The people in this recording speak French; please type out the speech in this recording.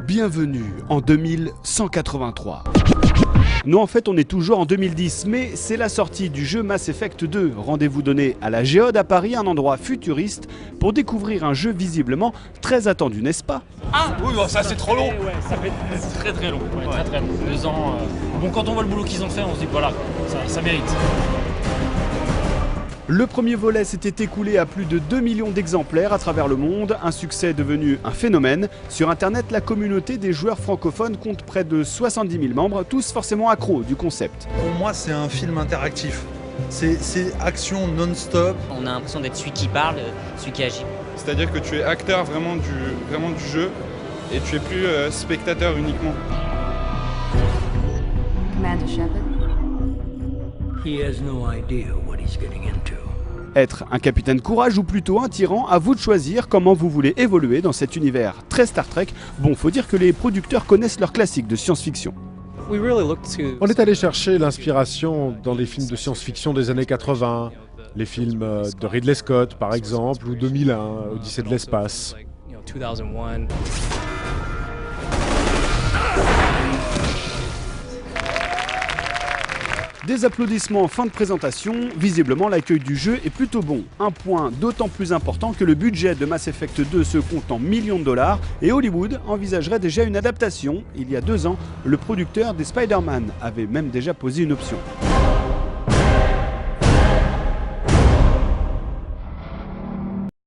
Bienvenue en 2183. Non, en fait, on est toujours en 2010, mais c'est la sortie du jeu Mass Effect 2. Rendez-vous donné à la Géode à Paris, un endroit futuriste, pour découvrir un jeu visiblement très attendu, n'est-ce pas? Ah oui, bah, ça c'est trop long. Ouais, ça fait très long, très long. 2 ans. Bon, quand on voit le boulot qu'ils ont fait, on se dit voilà, ça mérite. Le premier volet s'était écoulé à plus de 2 millions d'exemplaires à travers le monde, un succès devenu un phénomène. Sur internet, la communauté des joueurs francophones compte près de 70 000 membres, tous forcément accros du concept. Pour moi, c'est un film interactif. C'est action non-stop. On a l'impression d'être celui qui parle, celui qui agit. C'est-à-dire que tu es acteur vraiment du jeu et tu es plus spectateur uniquement. Commander Shepard. He has no idea what he's getting into. Être un capitaine courage ou plutôt un tyran, à vous de choisir comment vous voulez évoluer dans cet univers très Star Trek. Bon, faut dire que les producteurs connaissent leurs classiques de science-fiction. On est allé chercher l'inspiration dans les films de science-fiction des années 80, les films de Ridley Scott par exemple, ou 2001, Odyssée de l'espace. Des applaudissements en fin de présentation, visiblement l'accueil du jeu est plutôt bon. Un point d'autant plus important que le budget de Mass Effect 2 se compte en millions de dollars et Hollywood envisagerait déjà une adaptation. Il y a 2 ans, le producteur des Spider-Man avait même déjà posé une option.